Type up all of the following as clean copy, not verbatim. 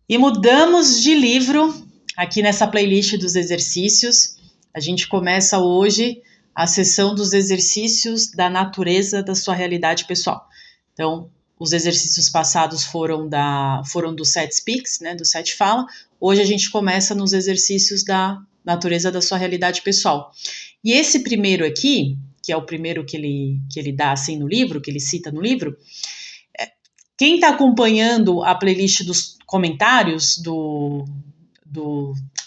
E mudamos de livro aqui nessa playlist dos exercícios. A gente começa hoje a sessão dos exercícios da natureza da sua realidade pessoal. Então, os exercícios passados foram do Sete Speaks, né, do Sete Fala. Hoje a gente começa nos exercícios da natureza da sua realidade pessoal. E esse primeiro aqui, que é o primeiro que ele dá assim no livro, que ele cita no livro, quem está acompanhando a playlist dos comentários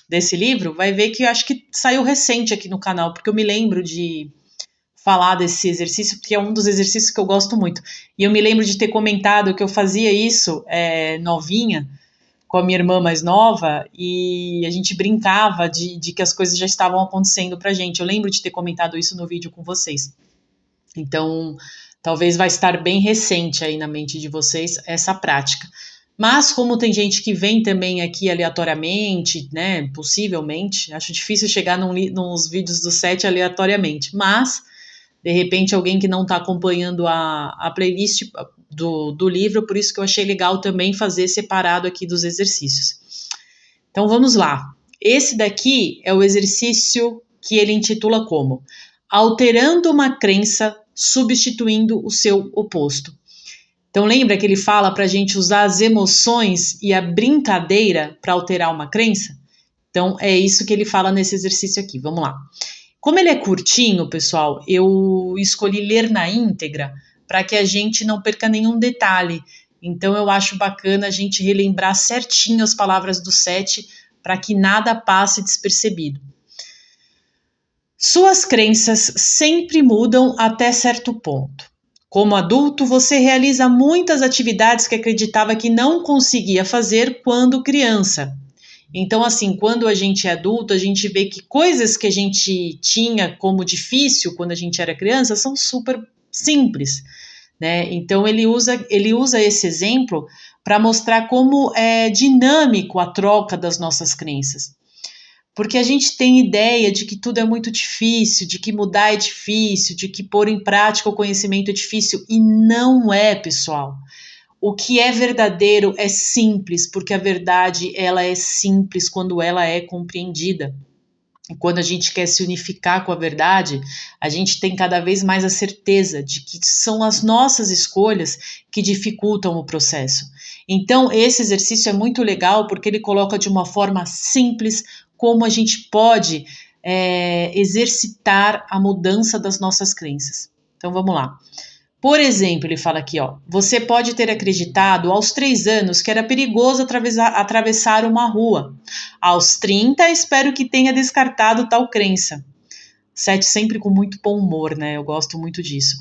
desse livro vai ver que eu acho que saiu recente aqui no canal, porque eu me lembro de falar desse exercício, porque é um dos exercícios que eu gosto muito. E eu me lembro de ter comentado que eu fazia isso novinha, com a minha irmã mais nova, e a gente brincava de que as coisas já estavam acontecendo pra gente. Eu lembro de ter comentado isso no vídeo com vocês. Então, talvez vai estar bem recente aí na mente de vocês essa prática. Mas como tem gente que vem também aqui aleatoriamente, né, possivelmente, acho difícil chegar nos vídeos do set aleatoriamente, mas de repente alguém que não está acompanhando a playlist do livro, por isso que eu achei legal também fazer separado aqui dos exercícios. Então vamos lá. Esse daqui é o exercício que ele intitula como Alterando uma crença, substituindo o seu oposto. Então lembra que ele fala para a gente usar as emoções e a brincadeira para alterar uma crença? Então é isso que ele fala nesse exercício aqui. Vamos lá. Como ele é curtinho, pessoal, eu escolhi ler na íntegra para que a gente não perca nenhum detalhe. Então eu acho bacana a gente relembrar certinho as palavras do Sete para que nada passe despercebido. Suas crenças sempre mudam até certo ponto. Como adulto, você realiza muitas atividades que acreditava que não conseguia fazer quando criança. Então, assim, quando a gente é adulto, a gente vê que coisas que a gente tinha como difícil quando a gente era criança são super simples, né? Então, ele usa esse exemplo para mostrar como é dinâmico a troca das nossas crenças. Porque a gente tem ideia de que tudo é muito difícil, de que mudar é difícil, de que pôr em prática o conhecimento é difícil, e não é, pessoal. O que é verdadeiro é simples, porque a verdade ela é simples quando ela é compreendida. E quando a gente quer se unificar com a verdade, a gente tem cada vez mais a certeza de que são as nossas escolhas que dificultam o processo. Então, esse exercício é muito legal porque ele coloca de uma forma simples como a gente pode exercitar a mudança das nossas crenças. Então, vamos lá. Por exemplo, ele fala aqui, ó, você pode ter acreditado aos 3 anos que era perigoso atravessar uma rua. Aos 30, espero que tenha descartado tal crença. Sete sempre com muito bom humor, né? Eu gosto muito disso.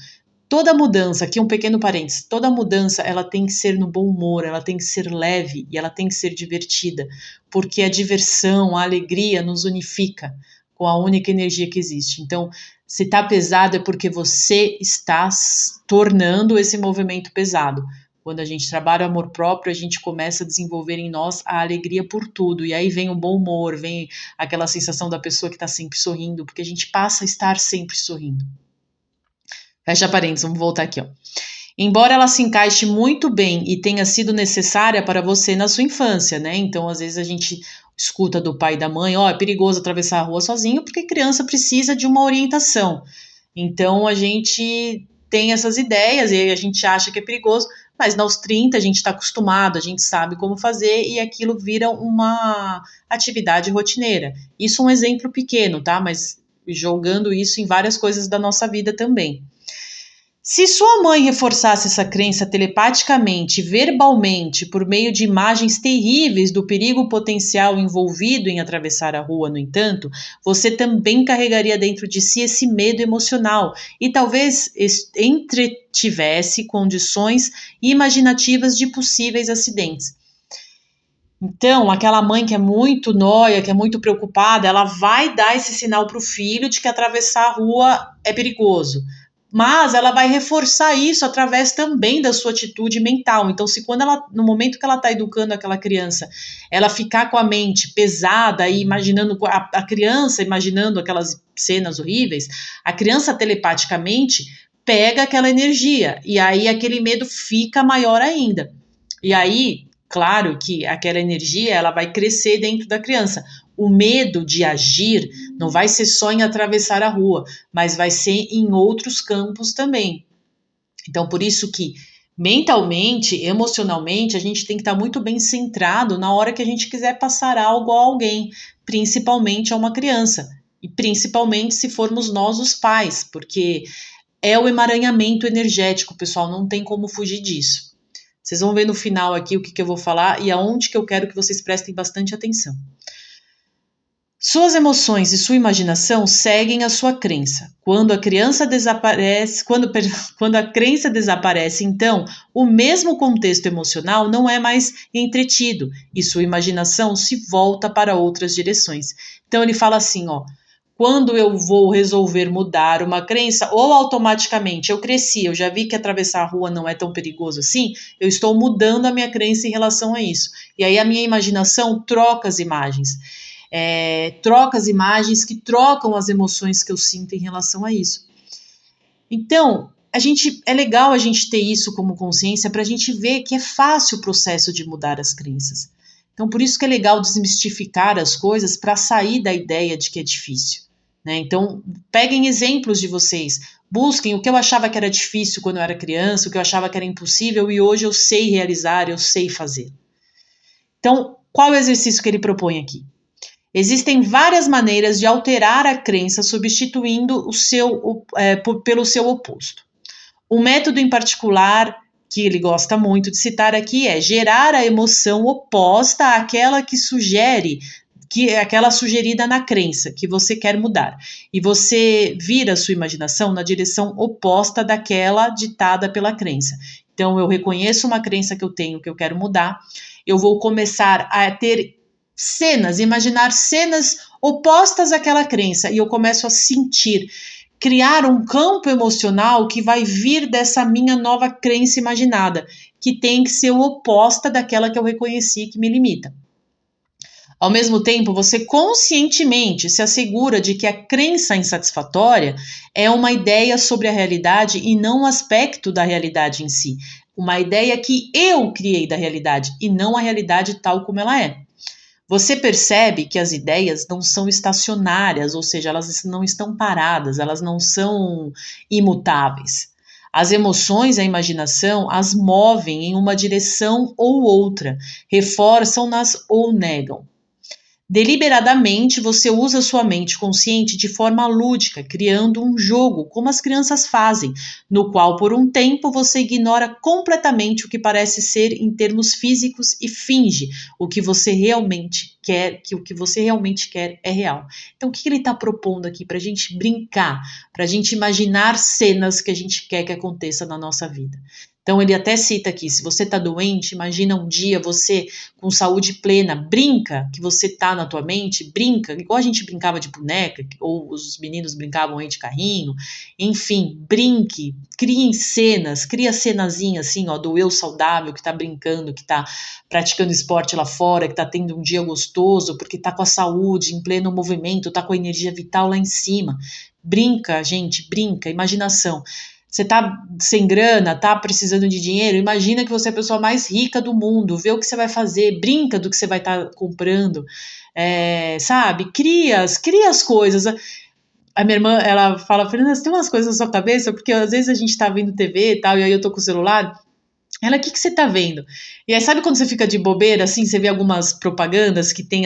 Toda mudança, aqui um pequeno parênteses, toda mudança ela tem que ser no bom humor, ela tem que ser leve e ela tem que ser divertida, porque a diversão, a alegria nos unifica com a única energia que existe. Então, se está pesado é porque você está tornando esse movimento pesado. Quando a gente trabalha o amor próprio, a gente começa a desenvolver em nós a alegria por tudo. E aí vem o bom humor, vem aquela sensação da pessoa que está sempre sorrindo, porque a gente passa a estar sempre sorrindo. Fecha parênteses, vamos voltar aqui, ó. Embora ela se encaixe muito bem e tenha sido necessária para você na sua infância, né? Então, às vezes a gente escuta do pai e da mãe, ó, é perigoso atravessar a rua sozinho porque criança precisa de uma orientação. Então, a gente tem essas ideias e aí a gente acha que é perigoso, mas aos 30 a gente está acostumado, a gente sabe como fazer e aquilo vira uma atividade rotineira. Isso é um exemplo pequeno, tá? Mas jogando isso em várias coisas da nossa vida também. Se sua mãe reforçasse essa crença telepaticamente, verbalmente, por meio de imagens terríveis do perigo potencial envolvido em atravessar a rua, no entanto, você também carregaria dentro de si esse medo emocional e talvez entretivesse condições imaginativas de possíveis acidentes. Então, aquela mãe que é muito nóia, que é muito preocupada, ela vai dar esse sinal para o filho de que atravessar a rua é perigoso. Mas ela vai reforçar isso através também da sua atitude mental. Então, se quando ela, no momento que ela está educando aquela criança, ela ficar com a mente pesada e imaginando a criança imaginando aquelas cenas horríveis, a criança telepaticamente pega aquela energia e aí aquele medo fica maior ainda. E aí Claro que aquela energia ela vai crescer dentro da criança. O medo de agir não vai ser só em atravessar a rua, mas vai ser em outros campos também. Então, por isso que mentalmente, emocionalmente, a gente tem que estar muito bem centrado na hora que a gente quiser passar algo a alguém, principalmente a uma criança. E principalmente se formos nós os pais, porque é o emaranhamento energético, pessoal, não tem como fugir disso. Vocês vão ver no final aqui o que eu vou falar e aonde que eu quero que vocês prestem bastante atenção. Suas emoções e sua imaginação seguem a sua crença. Quando a criança desaparece, quando a crença desaparece, então, o mesmo contexto emocional não é mais entretido e sua imaginação se volta para outras direções. Então ele fala assim, ó, quando eu vou resolver mudar uma crença, ou automaticamente eu cresci, eu já vi que atravessar a rua não é tão perigoso assim, eu estou mudando a minha crença em relação a isso. E aí a minha imaginação troca as imagens. Troca as imagens que trocam as emoções que eu sinto em relação a isso. Então, é legal a gente ter isso como consciência para a gente ver que é fácil o processo de mudar as crenças. Então, por isso que é legal desmistificar as coisas para sair da ideia de que é difícil. Né? Então, peguem exemplos de vocês, busquem o que eu achava que era difícil quando eu era criança, o que eu achava que era impossível e hoje eu sei realizar, eu sei fazer. Então, qual é o exercício que ele propõe aqui? Existem várias maneiras de alterar a crença substituindo pelo seu oposto. Um método em particular que ele gosta muito de citar aqui é gerar a emoção oposta àquela aquela sugerida na crença que você quer mudar. E você vira a sua imaginação na direção oposta daquela ditada pela crença. Então, eu reconheço uma crença que eu tenho que eu quero mudar, eu vou começar a ter imaginar cenas opostas àquela crença e eu começo a sentir, criar um campo emocional que vai vir dessa minha nova crença imaginada, que tem que ser oposta daquela que eu reconheci que me limita. Ao mesmo tempo, você conscientemente se assegura de que a crença insatisfatória é uma ideia sobre a realidade e não um aspecto da realidade em si. Uma ideia que eu criei da realidade e não a realidade tal como ela é. Você percebe que as ideias não são estacionárias, ou seja, elas não estão paradas, elas não são imutáveis. As emoções e a imaginação as movem em uma direção ou outra, reforçam-nas ou negam. Deliberadamente, você usa sua mente consciente de forma lúdica, criando um jogo, como as crianças fazem, no qual, por um tempo, você ignora completamente o que parece ser em termos físicos e finge o que você realmente quer, que o que você realmente quer é real. Então, o que ele está propondo aqui para a gente brincar, para a gente imaginar cenas que a gente quer que aconteça na nossa vida? Então, ele até cita aqui, se você está doente, imagina um dia você com saúde plena, brinca que você está na tua mente, brinca, igual a gente brincava de boneca, ou os meninos brincavam aí de carrinho, enfim, brinque, crie cenas, cria cenazinha assim, ó, do eu saudável que está brincando, que está praticando esporte lá fora, que está tendo um dia gostoso, porque está com a saúde em pleno movimento, está com a energia vital lá em cima. Brinca, gente, brinca, imaginação. Você tá sem grana, tá precisando de dinheiro, imagina que você é a pessoa mais rica do mundo, vê o que você vai fazer, brinca do que você vai estar comprando, sabe? Cria as coisas. A minha irmã, ela fala, Fernanda, você tem umas coisas na sua cabeça? Porque às vezes a gente tá vendo TV e tal, e aí eu tô com o celular. Ela, o que você tá vendo? E aí, sabe quando você fica de bobeira, assim, você vê algumas propagandas que tem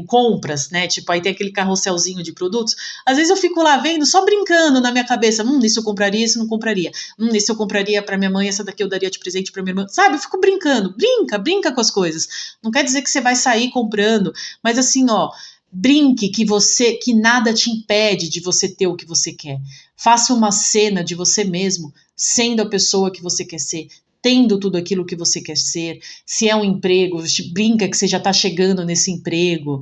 compras, né? Tipo, aí tem aquele carrosselzinho de produtos. Às vezes eu fico lá vendo, só brincando na minha cabeça. Isso eu compraria, isso eu não compraria. Isso eu compraria para minha mãe, essa daqui eu daria de presente para minha irmã. Sabe? Eu fico brincando. Brinca com as coisas. Não quer dizer que você vai sair comprando, mas assim, ó, brinque que nada te impede de você ter o que você quer. Faça uma cena de você mesmo, sendo a pessoa que você quer ser, tendo tudo aquilo que você quer ser. Se é um emprego, brinca que você já está chegando nesse emprego.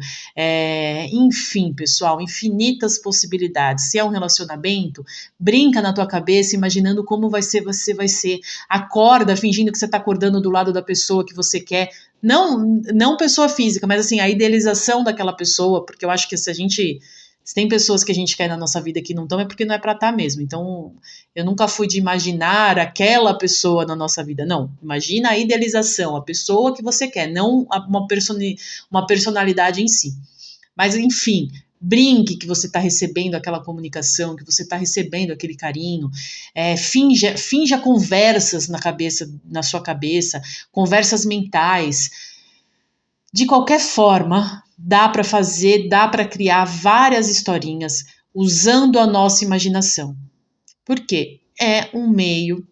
Enfim, pessoal, infinitas possibilidades. Se é um relacionamento, brinca na tua cabeça, imaginando como você vai ser. Acorda fingindo que você está acordando do lado da pessoa que você quer. Não pessoa física, mas assim, a idealização daquela pessoa, porque eu acho que se a gente Se tem pessoas que a gente quer na nossa vida que não estão, é porque não é para estar mesmo. Então, eu nunca fui de imaginar aquela pessoa na nossa vida. Não, imagina a idealização, a pessoa que você quer, não uma personalidade em si. Mas, enfim, brinque que você está recebendo aquela comunicação, que você está recebendo aquele carinho, finja conversas na sua cabeça, conversas mentais. De qualquer forma, dá para fazer, dá para criar várias historinhas usando a nossa imaginação. Porque é um meio,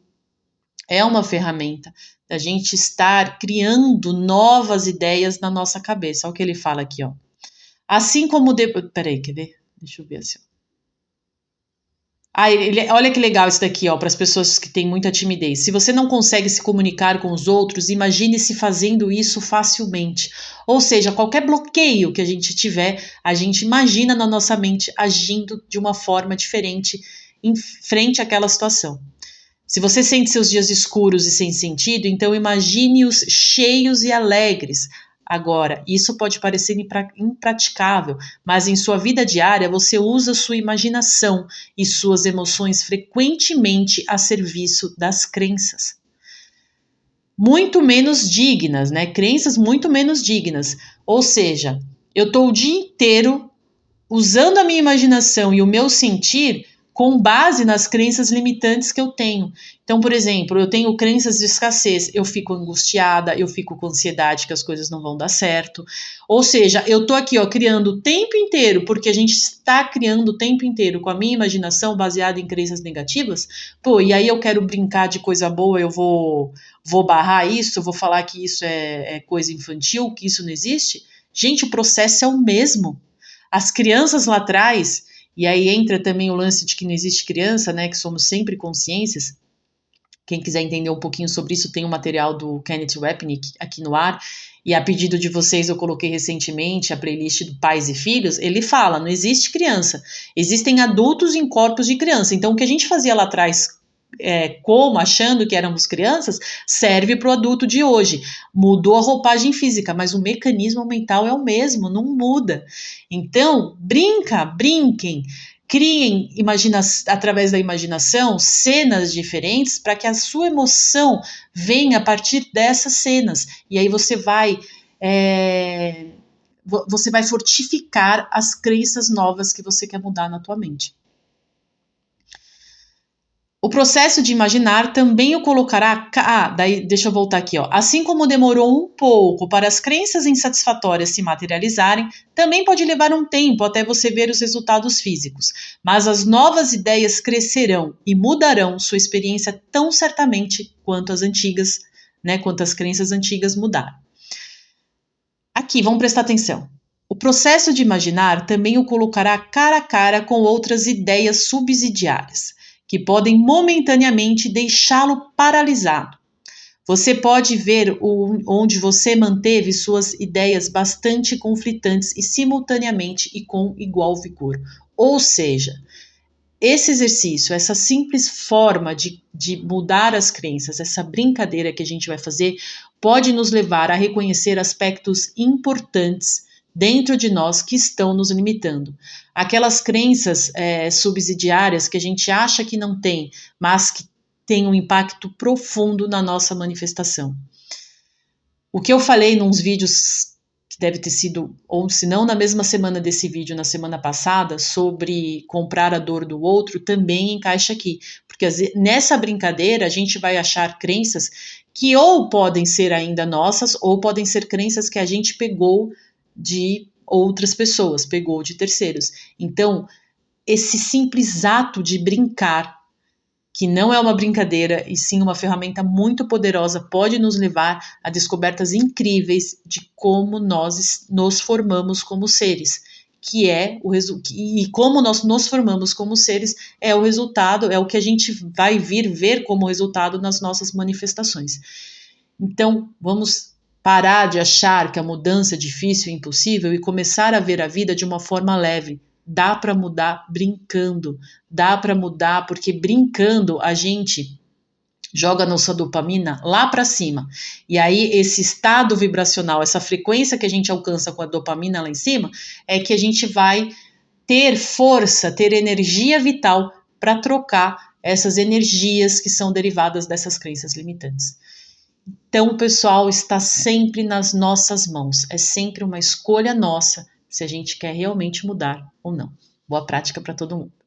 é uma ferramenta da gente estar criando novas ideias na nossa cabeça. Olha o que ele fala aqui, ó. Assim como... Peraí, quer ver? Deixa eu ver assim. Olha que legal isso daqui, ó, para as pessoas que têm muita timidez. Se você não consegue se comunicar com os outros, imagine-se fazendo isso facilmente. Ou seja, qualquer bloqueio que a gente tiver, a gente imagina na nossa mente agindo de uma forma diferente em frente àquela situação. Se você sente seus dias escuros e sem sentido, então imagine-os cheios e alegres. Agora, isso pode parecer impraticável, mas em sua vida diária você usa sua imaginação e suas emoções frequentemente a serviço das crenças. Muito menos dignas, né? Crenças muito menos dignas. Ou seja, eu estou o dia inteiro usando a minha imaginação e o meu sentir com base nas crenças limitantes que eu tenho. Então, por exemplo, eu tenho crenças de escassez, eu fico angustiada, eu fico com ansiedade que as coisas não vão dar certo. Ou seja, eu tô aqui, ó, criando o tempo inteiro, porque a gente está criando o tempo inteiro com a minha imaginação baseada em crenças negativas. Pô, e aí eu quero brincar de coisa boa, eu vou barrar isso, eu vou falar que isso é coisa infantil, que isso não existe. Gente, o processo é o mesmo. As crianças lá atrás, e aí entra também o lance de que não existe criança, né, que somos sempre consciências. Quem quiser entender um pouquinho sobre isso, tem um material do Kenneth Wapnick aqui no ar, e a pedido de vocês eu coloquei recentemente a playlist do Pais e Filhos. Ele fala, não existe criança, existem adultos em corpos de criança. Então o que a gente fazia lá atrás como achando que éramos crianças, serve para o adulto de hoje. Mudou a roupagem física, mas o mecanismo mental é o mesmo, não muda. Então, brinquem, criem através da imaginação cenas diferentes para que a sua emoção venha a partir dessas cenas. E aí você vai fortificar as crenças novas que você quer mudar na tua mente. O processo de imaginar também o colocará... daí deixa eu voltar aqui, ó. Assim como demorou um pouco para as crenças insatisfatórias se materializarem, também pode levar um tempo até você ver os resultados físicos. Mas as novas ideias crescerão e mudarão sua experiência tão certamente quanto as antigas, né? Quanto as crenças antigas mudaram. Aqui, vamos prestar atenção. O processo de imaginar também o colocará cara a cara com outras ideias subsidiárias, que podem momentaneamente deixá-lo paralisado. Você pode ver onde você manteve suas ideias bastante conflitantes e simultaneamente e com igual vigor. Ou seja, esse exercício, essa simples forma de mudar as crenças, essa brincadeira que a gente vai fazer, pode nos levar a reconhecer aspectos importantes dentro de nós que estão nos limitando. Aquelas crenças subsidiárias que a gente acha que não tem, mas que tem um impacto profundo na nossa manifestação. O que eu falei nos vídeos, que deve ter sido, ou se não na mesma semana desse vídeo, na semana passada, sobre comprar a dor do outro, também encaixa aqui. Porque nessa brincadeira a gente vai achar crenças que ou podem ser ainda nossas, ou podem ser crenças que a gente pegou de outras pessoas, pegou de terceiros. Então, esse simples ato de brincar, que não é uma brincadeira e sim uma ferramenta muito poderosa, pode nos levar a descobertas incríveis de como nós nos formamos como seres, e como nós nos formamos como seres é o resultado, é o que a gente vai ver como resultado nas nossas manifestações. Então, vamos parar de achar que a mudança é difícil e impossível e começar a ver a vida de uma forma leve. Dá para mudar brincando, dá para mudar porque brincando a gente joga nossa dopamina lá para cima. E aí esse estado vibracional, essa frequência que a gente alcança com a dopamina lá em cima, é que a gente vai ter força, ter energia vital para trocar essas energias que são derivadas dessas crenças limitantes. Então, pessoal, está sempre nas nossas mãos. É sempre uma escolha nossa se a gente quer realmente mudar ou não. Boa prática para todo mundo.